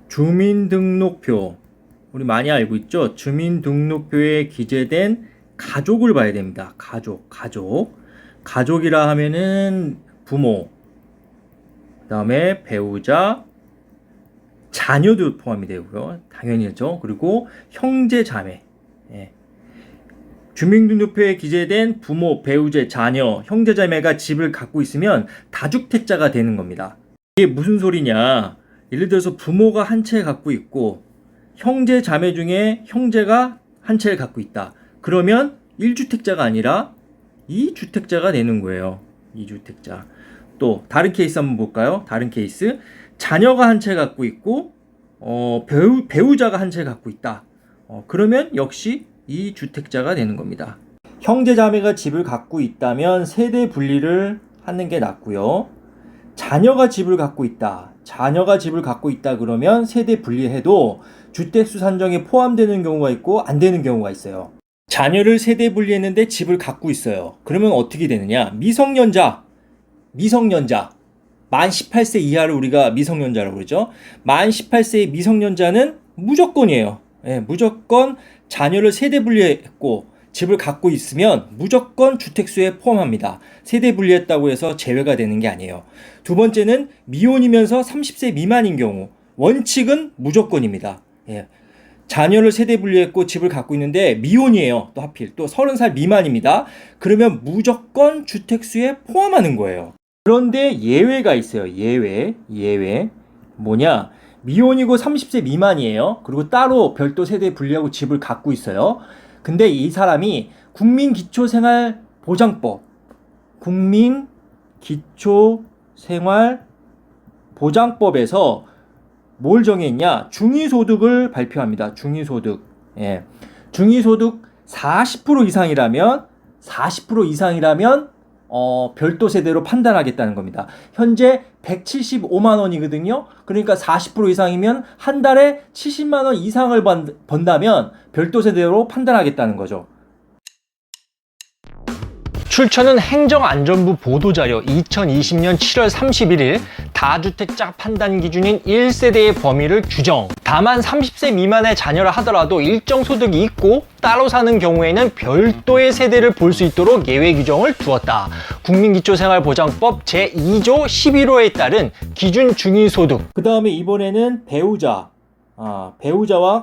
주민등록표, 우리 많이 알고 있죠? 주민등록표에 기재된 가족을 봐야 됩니다. 가족이라 하면은 부모, 그 다음에 배우자, 자녀도 포함이 되고요. 당연히죠. 그리고 형제, 자매. 예. 주민등록표에 기재된 부모, 배우자, 자녀, 형제, 자매가 집을 갖고 있으면 다주택자가 되는 겁니다. 이게 무슨 소리냐? 예를 들어서 부모가 한 채 갖고 있고 형제, 자매 중에 형제가 한 채를 갖고 있다. 그러면 1주택자가 아니라 2주택자가 되는 거예요. 2주택자. 또 다른 케이스 한번 볼까요? 다른 케이스. 자녀가 한 채 갖고 있고 배우자가 한 채 갖고 있다. 그러면 역시 2주택자가 되는 겁니다. 형제, 자매가 집을 갖고 있다면 세대 분리를 하는 게 낫고요. 자녀가 집을 갖고 있다. 그러면 세대 분리해도 주택수 산정에 포함되는 경우가 있고 안 되는 경우가 있어요. 자녀를 세대 분리했는데 집을 갖고 있어요. 그러면 어떻게 되느냐? 미성년자. 만 18세 이하를 우리가 미성년자라고 그러죠. 만 18세의 미성년자는 무조건이에요. 예, 무조건 자녀를 세대 분리했고 집을 갖고 있으면 무조건 주택수에 포함합니다. 세대 분리했다고 해서 제외가 되는 게 아니에요. 두 번째는 미혼이면서 30세 미만인 경우. 원칙은 무조건입니다. 예. 자녀를 세대 분리했고 집을 갖고 있는데 미혼이에요. 또 하필 또 30살 미만입니다. 그러면 무조건 주택수에 포함하는 거예요. 그런데 예외가 있어요. 예외. 뭐냐? 미혼이고 30세 미만이에요. 그리고 따로 별도 세대 분리하고 집을 갖고 있어요. 근데 이 사람이 국민기초생활보장법에서 뭘 정했냐? 중위소득을 발표합니다. 중위소득. 예. 중위소득 40% 이상이라면 별도 세대로 판단하겠다는 겁니다. 현재 175만 원이거든요. 그러니까 40% 이상이면 한 달에 70만 원 이상을 번다면 별도 세대로 판단하겠다는 거죠. 출처는 행정안전부 보도자료 2020년 7월 31일 다주택자 판단 기준인 1세대의 범위를 규정. 다만 30세 미만의 자녀라 하더라도 일정 소득이 있고 따로 사는 경우에는 별도의 세대를 볼 수 있도록 예외 규정을 두었다. 국민기초생활보장법 제2조 11호에 따른 기준 중위소득. 그 다음에 이번에는 배우자와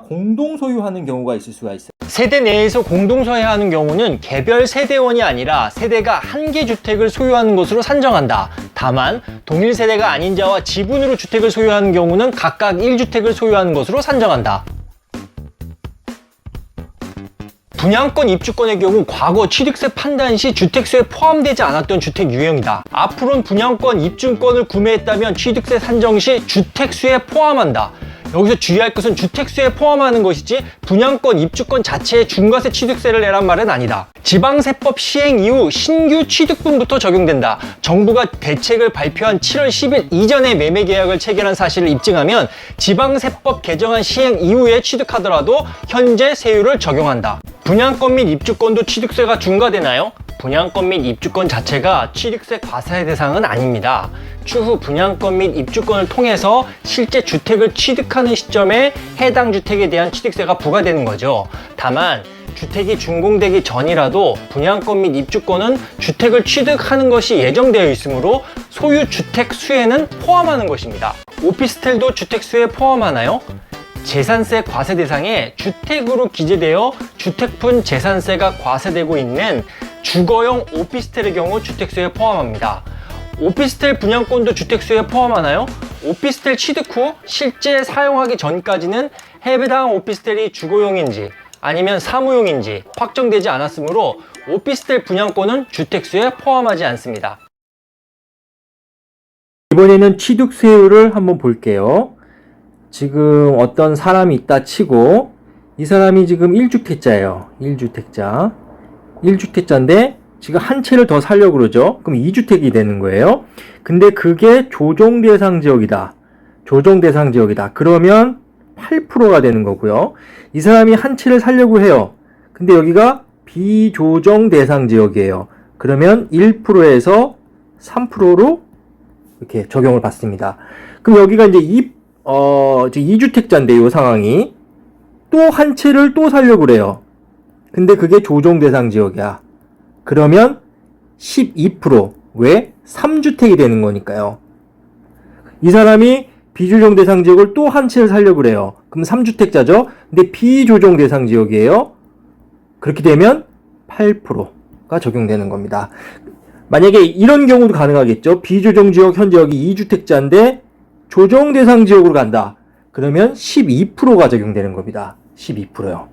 공동 소유하는 경우가 있을 수가 있어요. 세대 내에서 공동 소유하는 경우는 개별 세대원이 아니라 세대가 한 개 주택을 소유하는 것으로 산정한다. 다만 동일 세대가 아닌 자와 지분으로 주택을 소유하는 경우는 각각 1주택을 소유하는 것으로 산정한다. 분양권 입주권의 경우 과거 취득세 판단 시 주택수에 포함되지 않았던 주택 유형이다. 앞으로는 분양권 입주권을 구매했다면 취득세 산정 시 주택수에 포함한다. 여기서 주의할 것은 주택수에 포함하는 것이지 분양권, 입주권 자체에 중과세 취득세를 내란 말은 아니다. 지방세법 시행 이후 신규 취득분부터 적용된다. 정부가 대책을 발표한 7월 10일 이전에 매매계약을 체결한 사실을 입증하면 지방세법 개정안 시행 이후에 취득하더라도 현재 세율을 적용한다. 분양권 및 입주권도 취득세가 중과되나요? 분양권 및 입주권 자체가 취득세 과세 대상은 아닙니다. 추후 분양권 및 입주권을 통해서 실제 주택을 취득하는 시점에 해당 주택에 대한 취득세가 부과되는 거죠. 다만 주택이 준공되기 전이라도 분양권 및 입주권은 주택을 취득하는 것이 예정되어 있으므로 소유 주택 수에는 포함하는 것입니다. 오피스텔도 주택 수에 포함하나요? 재산세 과세 대상에 주택으로 기재되어 주택분 재산세가 과세되고 있는 주거용 오피스텔의 경우 주택수에 포함합니다. 오피스텔 분양권도 주택수에 포함하나요? 오피스텔 취득 후 실제 사용하기 전까지는 해당 오피스텔이 주거용인지 아니면 사무용인지 확정되지 않았으므로 오피스텔 분양권은 주택수에 포함하지 않습니다. 이번에는 취득세율을 한번 볼게요. 지금 어떤 사람이 있다 치고 이 사람이 지금 1주택자예요. 1주택자인데 지금 한 채를 더 살려고 그러죠. 그럼 2주택이 되는 거예요. 근데 그게 조정 대상 지역이다. 그러면 8%가 되는 거고요. 이 사람이 한 채를 살려고 해요. 근데 여기가 비조정 대상 지역이에요. 그러면 1%에서 3%로 이렇게 적용을 받습니다. 그럼 여기가 이제 지금 2주택자인데 이 상황이 또 한 채를 또 살려고 그래요. 근데 그게 조정 대상 지역이야. 그러면 12%. 왜? 3주택이 되는 거니까요. 이 사람이 비조정 대상 지역을 또 한 채를 살려고 그래요. 그럼 3주택자죠? 근데 비조정 대상 지역이에요. 그렇게 되면 8%가 적용되는 겁니다. 만약에 이런 경우도 가능하겠죠. 비조정 지역 현재 여기 2주택자인데 조정 대상 지역으로 간다. 그러면 12%가 적용되는 겁니다. 12%요.